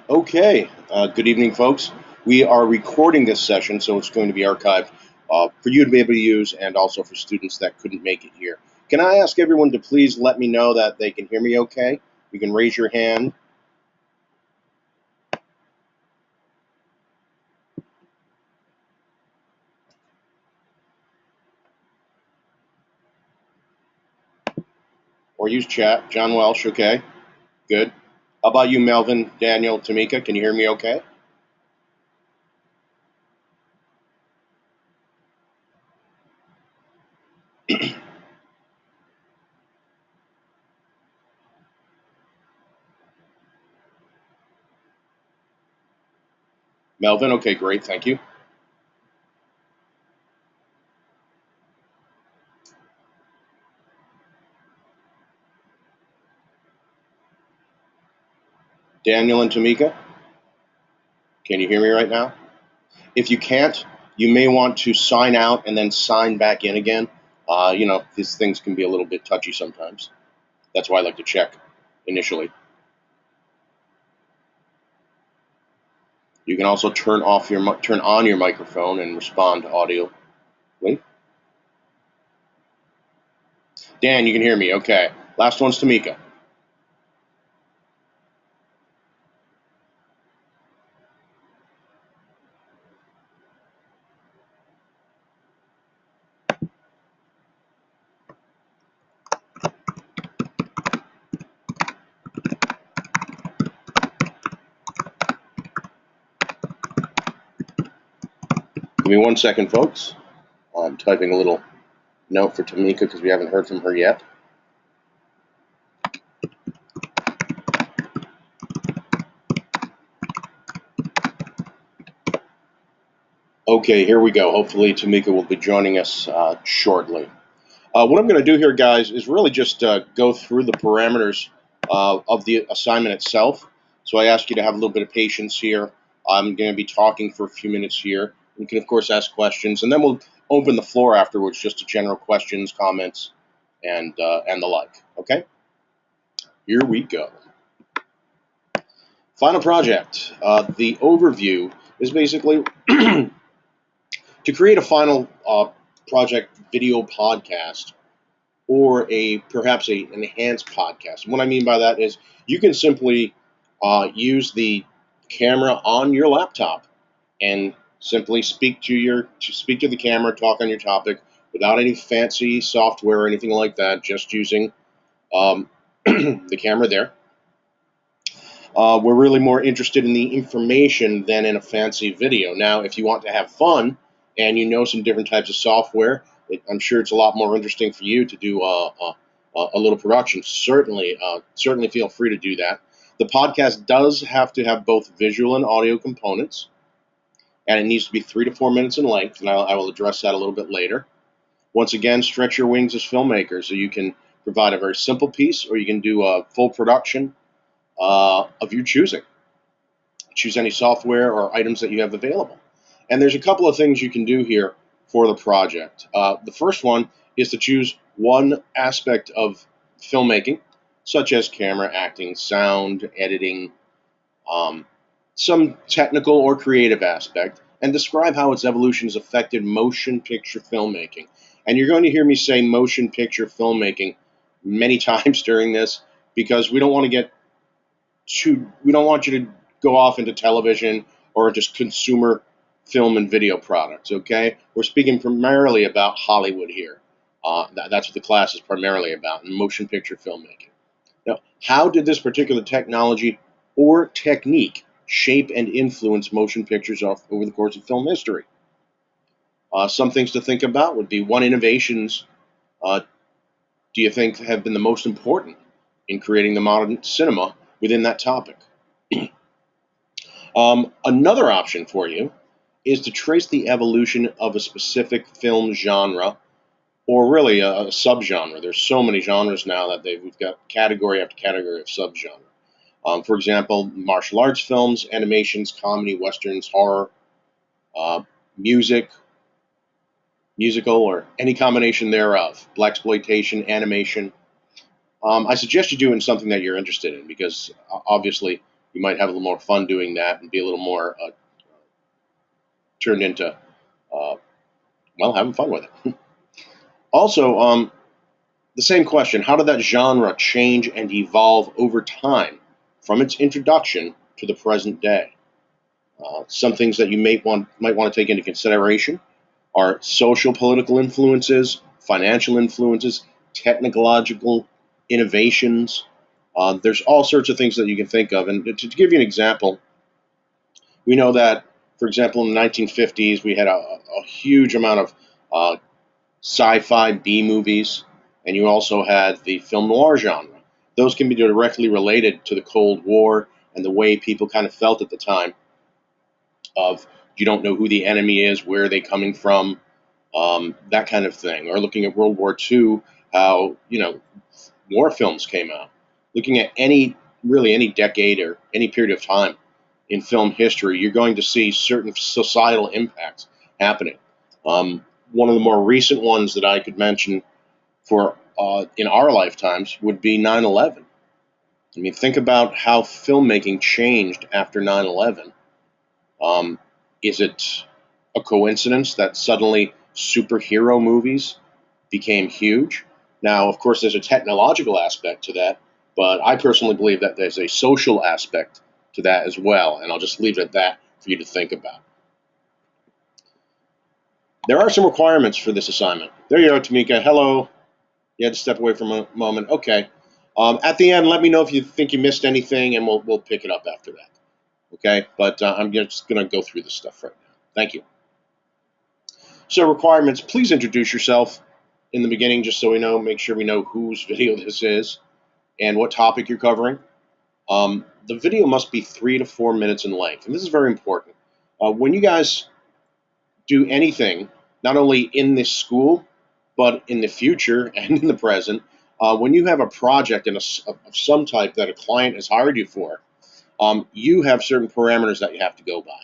Okay, good evening, folks. We are recording this session, so it's going to be archived for you to be able to use and also for students that couldn't make it here. Can I ask everyone to please let me know that they can hear me okay? You can raise your hand. Or use chat. John Welsh, okay? Good. How about you, Melvin, Daniel, Tamika? Can you hear me okay? Melvin, okay, great, thank you. Daniel and Tamika, can you hear me right now? If you can't, you may want to sign out and then sign back in again. These things can be a little bit touchy sometimes. That's why I like to check initially. You can also turn on your microphone and respond to audio. Wait. Dan, you can hear me. Okay. Last one's Tamika. Give me 1 second, folks. I'm typing a little note for Tamika because we haven't heard from her yet. Okay, here we go. Hopefully, Tamika will be joining us shortly. What I'm going to do here, guys, is really just go through the parameters of the assignment itself. So I ask you to have a little bit of patience here. I'm going to be talking for a few minutes here. You can, of course, ask questions, and then we'll open the floor afterwards just to general questions, comments, and the like. Okay? Here we go. Final project. The overview is basically to create a final project video podcast or perhaps an enhanced podcast. And what I mean by that is you can simply use the camera on your laptop and simply speak to the camera, talk on your topic without any fancy software or anything like that, just using the camera there. We're really more interested in the information than in a fancy video. Now, if you want to have fun and you know some different types of software, I'm sure it's a lot more interesting for you to do a little production. Certainly feel free to do that. The podcast does have to have both visual and audio components, and it needs to be 3 to 4 minutes in length, and I will address that a little bit later. Once again, stretch your wings as filmmakers, so you can provide a very simple piece, or you can do a full production of your choosing. Choose any software or items that you have available. And there's a couple of things you can do here for the project. The first one is to choose one aspect of filmmaking, such as camera, acting, sound, editing, some technical or creative aspect, and describe how its evolution has affected motion picture filmmaking. And you're going to hear me say motion picture filmmaking many times during this because we don't want you to go off into television or just consumer film and video products, okay? We're speaking primarily about Hollywood here. That's what the class is primarily about, motion picture filmmaking. Now, how did this particular technology or technique shape and influence motion pictures over the course of film history? Some things to think about would be what innovations do you think have been the most important in creating the modern cinema within that topic? Another option for you is to trace the evolution of a specific film genre, or really a subgenre. There's so many genres now that we've got category after category of subgenre. For example, martial arts films, animations, comedy, westerns, horror, music, musical, or any combination thereof, blaxploitation, animation. I suggest you doing something that you're interested in because obviously you might have a little more fun doing that and be a little more turned into, having fun with it. Also, the same question, how did that genre change and evolve over time from its introduction to the present day? Some things that you might want to take into consideration are social political influences, financial influences, technological innovations. There's all sorts of things that you can think of. And to give you an example, we know that, for example, in the 1950s, we had a huge amount of sci-fi B movies, and you also had the film noir genre. Those can be directly related to the Cold War and the way people kind of felt at the time of you don't know who the enemy is, where are they coming from, that kind of thing. Or looking at World War II, how, war films came out. Looking at really any decade or any period of time in film history, you're going to see certain societal impacts happening. One of the more recent ones that I could mention for in our lifetimes would be 9/11. I mean, think about how filmmaking changed after 9/11. Is it a coincidence that suddenly superhero movies became huge? Now, of course, there's a technological aspect to that, but I personally believe that there's a social aspect to that as well, and I'll just leave it at that for you to think about. There are some requirements for this assignment. There you are, Tamika. Hello. You had to step away for a moment. Okay. At the end, let me know if you think you missed anything, and we'll pick it up after that. Okay? But I'm just going to go through this stuff right now. Thank you. So requirements, please introduce yourself in the beginning just so we know, make sure we know whose video this is and what topic you're covering. The video must be 3 to 4 minutes in length, and this is very important. When you guys do anything, not only in this school, but in the future and in the present, when you have a project of some type that a client has hired you for, you have certain parameters that you have to go by.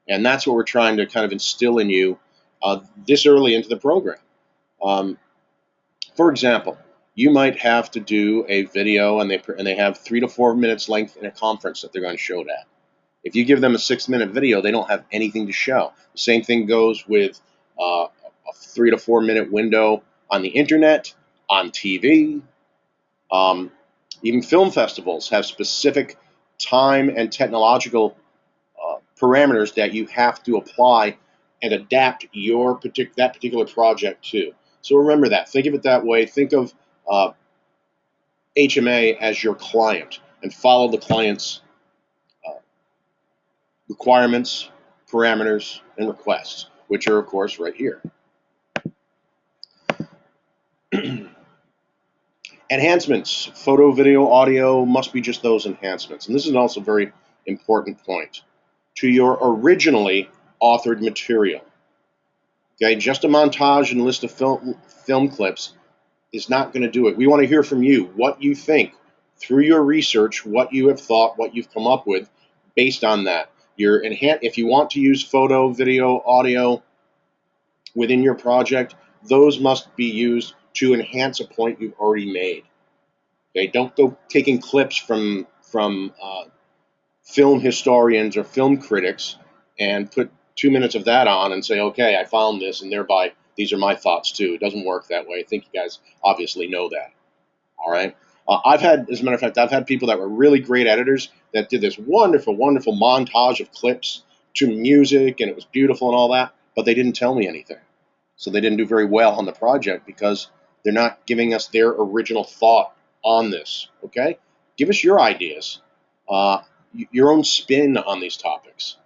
And that's what we're trying to kind of instill in you this early into the program. For example, you might have to do a video and they have 3 to 4 minutes length in a conference that they're going to show it at. If you give them a 6-minute video, they don't have anything to show. The same thing goes with a 3 to 4 minute window on the internet, on TV. Even film festivals have specific time and technological parameters that you have to apply and adapt that particular project to. So remember that. Think of it that way. Think of HMA as your client and follow the client's requirements, parameters, and requests, which are, of course, right here. Enhancements, photo, video, audio must be just those enhancements. And this is also a very important point. To your originally authored material. Okay, just a montage and list of film clips is not going to do it. We want to hear from you, what you think, through your research, what you have thought, what you've come up with based on that. If you want to use photo, video, audio within your project, those must be used to enhance a point you've already made. Okay, don't go taking clips from film historians or film critics and put 2 minutes of that on and say, okay, I found this, and thereby these are my thoughts too. It doesn't work that way. I think you guys obviously know that. All right. As a matter of fact, I've had people that were really great editors that did this wonderful, wonderful montage of clips to music, and it was beautiful and all that, but they didn't tell me anything. So they didn't do very well on the project because they're not giving us their original thought on this. Okay? Give us your ideas, your own spin on these topics.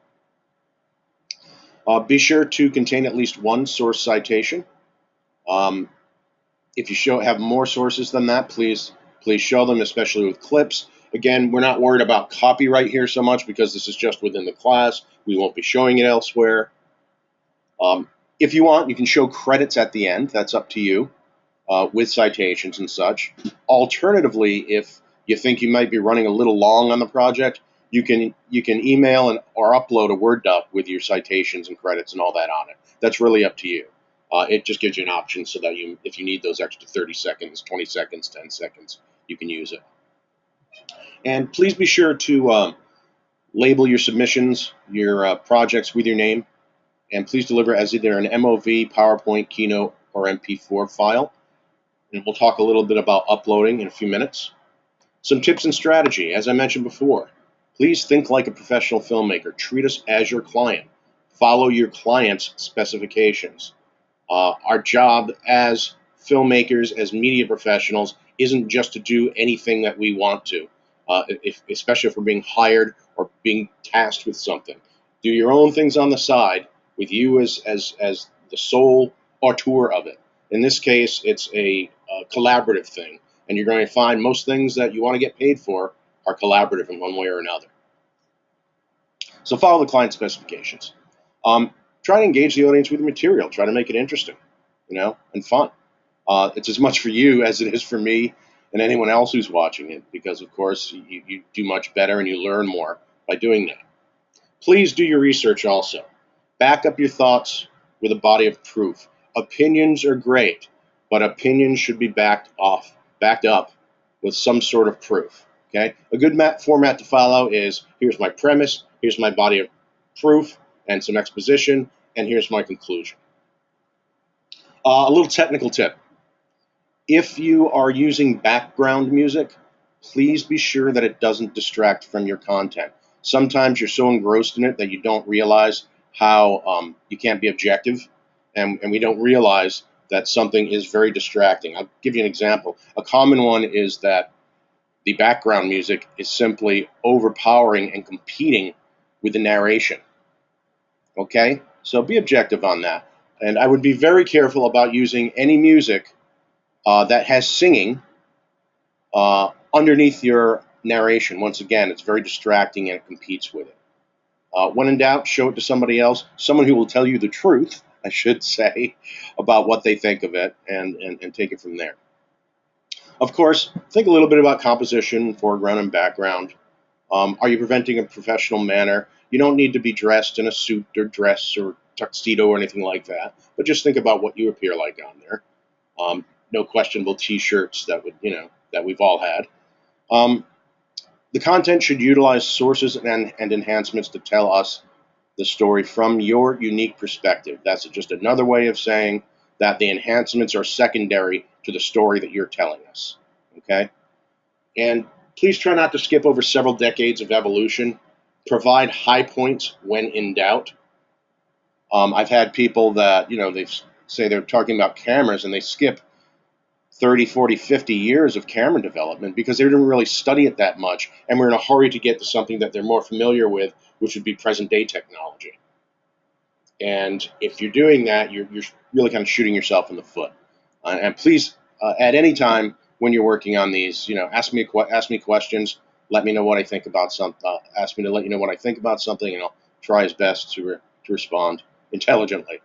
Be sure to contain at least one source citation. If you have more sources than that, please show them, especially with clips. Again, we're not worried about copyright here so much because this is just within the class. We won't be showing it elsewhere. If you want, you can show credits at the end. That's up to you with citations and such. Alternatively, if you think you might be running a little long on the project, you can email or upload a Word doc with your citations and credits and all that on it. That's really up to you. It just gives you an option so that if you need those extra 30 seconds, 20 seconds, 10 seconds, you can use it. And please be sure to Label your submissions, your projects with your name, and please deliver as either an MOV, PowerPoint, Keynote, or MP4 file. And we'll talk a little bit about uploading in a few minutes. Some tips and strategy. As I mentioned before, please think like a professional filmmaker. Treat us as your client. Follow your client's specifications. Our job as filmmakers, as media professionals, isn't just to do anything that we want to, especially if we're being hired or being tasked with something. Do your own things on the side with you as the sole auteur of it. In this case, it's a collaborative thing, and you're going to find most things that you want to get paid for are collaborative in one way or another. So follow the client specifications. Try to engage the audience with the material. Try to make it interesting, and fun. It's as much for you as it is for me and anyone else who's watching it, because, of course, you do much better and you learn more by doing that. Please do your research also. Back up your thoughts with a body of proof. Opinions are great, but opinions should be backed up with some sort of proof. Okay? A good format to follow is, here's my premise, here's my body of proof and some exposition, and here's my conclusion. A little technical tip. If you are using background music, please be sure that it doesn't distract from your content. Sometimes you're so engrossed in it that you don't realize how you can't be objective, and we don't realize that something is very distracting. I'll give you an example. A common one is that the background music is simply overpowering and competing with the narration. Okay? So be objective on that. And I would be very careful about using any music that has singing underneath your narration. Once again, it's very distracting and it competes with it. When in doubt, show it to somebody else, someone who will tell you the truth, I should say, about what they think of it, and take it from there. Of course, think a little bit about composition, foreground and background. Are you presenting in a professional manner? You don't need to be dressed in a suit or dress or tuxedo or anything like that, but just think about what you appear like on there. No questionable T-shirts that we've all had. The content should utilize sources and enhancements to tell us the story from your unique perspective. That's just another way of saying that the enhancements are secondary to the story that you're telling us. Okay? And please try not to skip over several decades of evolution. Provide high points when in doubt. I've had people that, they say they're talking about cameras and they skip 30, 40, 50 years of camera development because they didn't really study it that much, and we're in a hurry to get to something that they're more familiar with, which would be present-day technology. And if you're doing that, you're really kind of shooting yourself in the foot. And please, at any time when you're working on these, ask me questions. Let me know what I think about something. Ask me to let you know what I think about something, and I'll try as best to respond intelligently.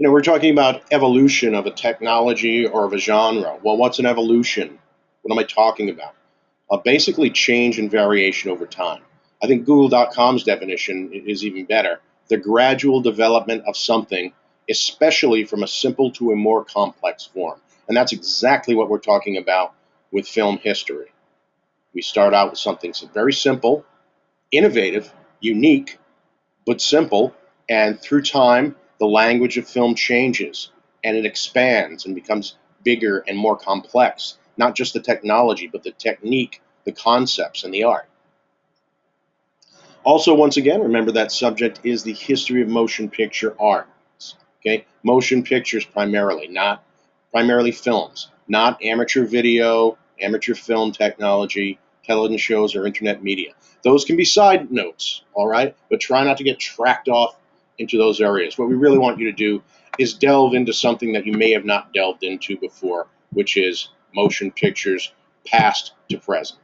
We're talking about evolution of a technology or of a genre. Well, what's an evolution? What am I talking about? Basically, change and variation over time. I think Google.com's definition is even better. The gradual development of something, especially from a simple to a more complex form. And that's exactly what we're talking about with film history. We start out with something very simple, innovative, unique, but simple, and through time, the language of film changes, and it expands and becomes bigger and more complex. Not just the technology, but the technique, the concepts, and the art. Also, once again, remember that subject is the history of motion picture arts. Okay, motion pictures primarily, not primarily films, not amateur video, amateur film technology, television shows, or internet media. Those can be side notes, all right? But try not to get tracked off into those areas. What we really want you to do is delve into something that you may have not delved into before, which is motion pictures, past to present.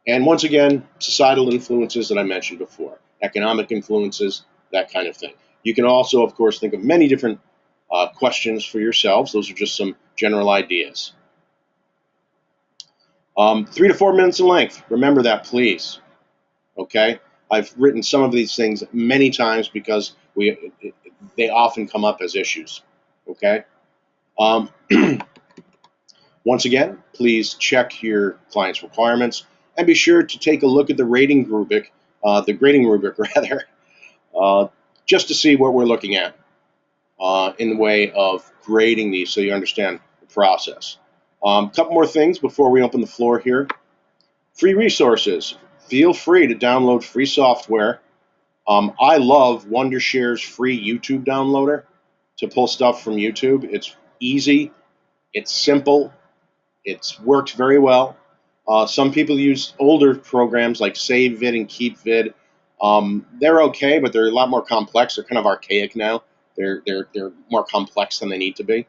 And once again, societal influences that I mentioned before, economic influences, that kind of thing. You can also, of course, think of many different questions for yourselves. Those are just some general ideas. 3 to 4 minutes in length. Remember that, please. Okay? I've written some of these things many times because they often come up as issues. Okay? Once again, please check your client's requirements. And be sure to take a look at the grading rubric rather, uh, just to see what we're looking at in the way of grading these, so you understand the process. A couple more things before we open the floor here. Free resources. Feel free to download free software. I love Wondershare's free YouTube downloader to pull stuff from YouTube. It's easy, it's simple, it's worked very well. Some people use older programs like SaveVid and KeepVid. They're okay, but they're a lot more complex. They're kind of archaic now. They're more complex than they need to be.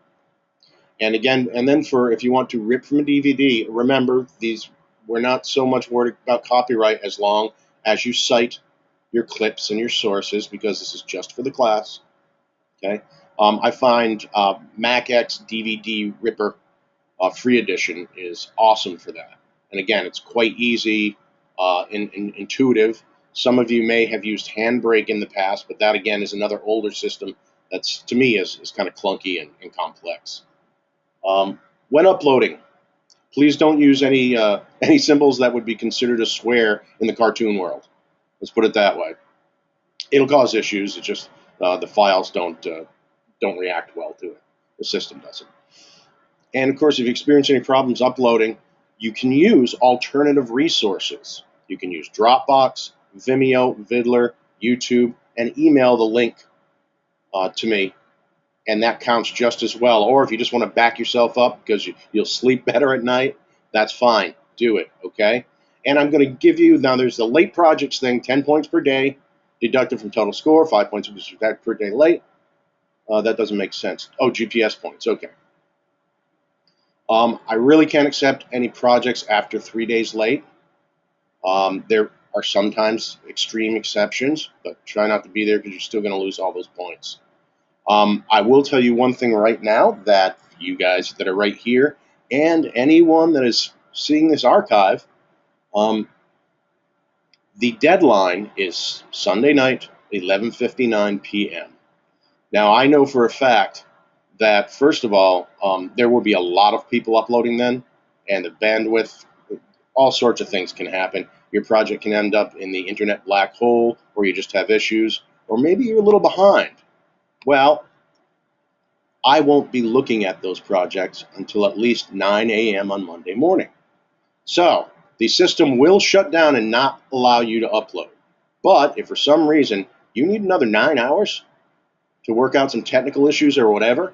And again, and then for if you want to rip from a DVD, remember these. We're not so much worried about copyright as long as you cite your clips and your sources, because this is just for the class. Okay. I find MacX DVD Ripper free edition is awesome for that. And again, it's quite easy, intuitive. Some of you may have used Handbrake in the past, but that again is another older system that's, to me, is kind of clunky and complex. When uploading, please don't use any symbols that would be considered a swear in the cartoon world. Let's put it that way. It'll cause issues. It's just the files don't react well to it. The system doesn't. And of course, if you experience any problems uploading, you can use alternative resources. You can use Dropbox, Vimeo, Vidler, YouTube, and email the link to me, and that counts just as well. Or if you just want to back yourself up because you'll sleep better at night, that's fine. Do it, okay? And I'm going to give you, now there's the late projects thing, 10 points per day, deducted from total score, 5 points per day late. That doesn't make sense. Oh, GPS points, okay. I really can't accept any projects after 3 days late. There are sometimes extreme exceptions, but try not to be there because you're still going to lose all those points. I will tell you one thing right now, that you guys that are right here and anyone that is seeing this archive, the deadline is Sunday night, 11:59 p.m. Now, I know for a fact that, first of all, there will be a lot of people uploading then, and the bandwidth, all sorts of things can happen. Your project can end up in the internet black hole, or you just have issues, or maybe you're a little behind. Well, I won't be looking at those projects until at least 9 a.m. on Monday morning. So the system will shut down and not allow you to upload. But if for some reason you need another 9 hours to work out some technical issues or whatever,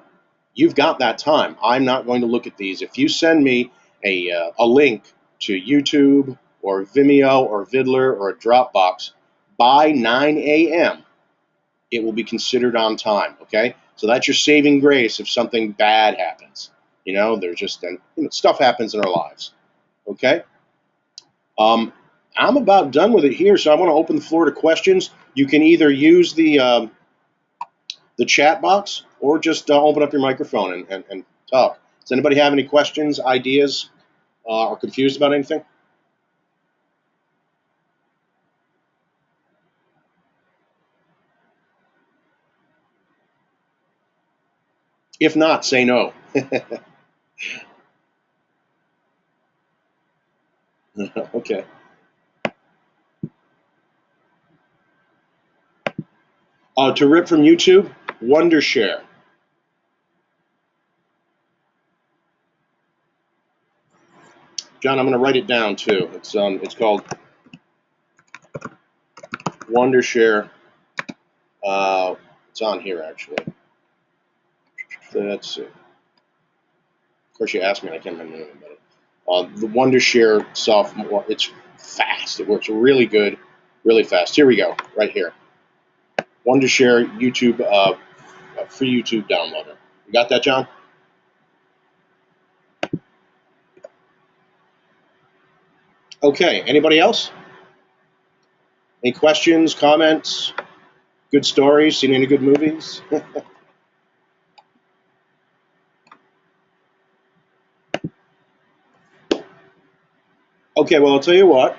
you've got that time. I'm not going to look at these. If you send me a link to YouTube or Vimeo or Vidler or a Dropbox by 9 a.m., it will be considered on time, okay? So that's your saving grace if something bad happens. There's just stuff happens in our lives, okay? I'm about done with it here, so I want to open the floor to questions. You can either use the chat box or just open up your microphone and talk. Does anybody have any questions, ideas, or confused about anything? If not, say no. Okay. To rip from YouTube, Wondershare. John, I'm going to write it down too. It's called Wondershare. It's on here actually. Let's see. Of course, you asked me, and I can't remember the name of it. The Wondershare software. It's fast. It works really good, really fast. Here we go, right here. Wondershare YouTube, free YouTube downloader. You got that, John? Okay. Anybody else? Any questions, comments, good stories? Seen any good movies? Okay. Well, I'll tell you what.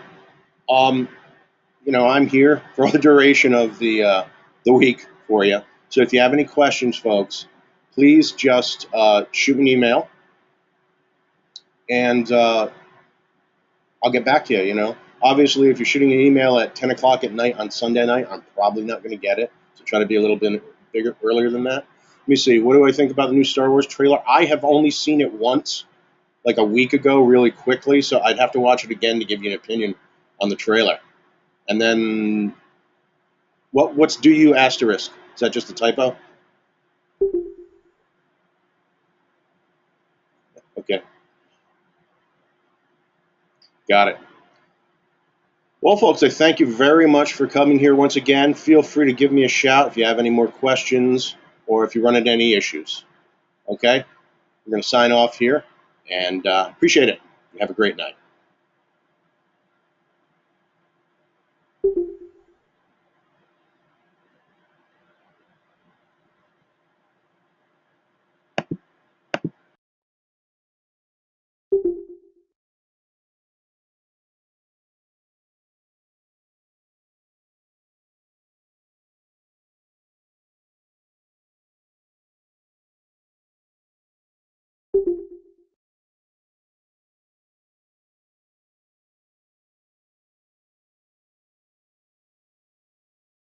I'm here for the duration of the week for you. So if you have any questions, folks, please just shoot me an email, and I'll get back to you. Obviously, if you're shooting an email at 10 o'clock at night on Sunday night, I'm probably not going to get it. So try to be a little bit bigger earlier than that. Let me see. What do I think about the new Star Wars trailer? I have only seen it once, like a week ago, really quickly. So I'd have to watch it again to give you an opinion on the trailer. And then, what's do you asterisk? Is that just a typo? Okay, got it. Well, folks, I thank you very much for coming here once again. Feel free to give me a shout if you have any more questions or if you run into any issues. Okay? We're going to sign off here and appreciate it. Have a great night.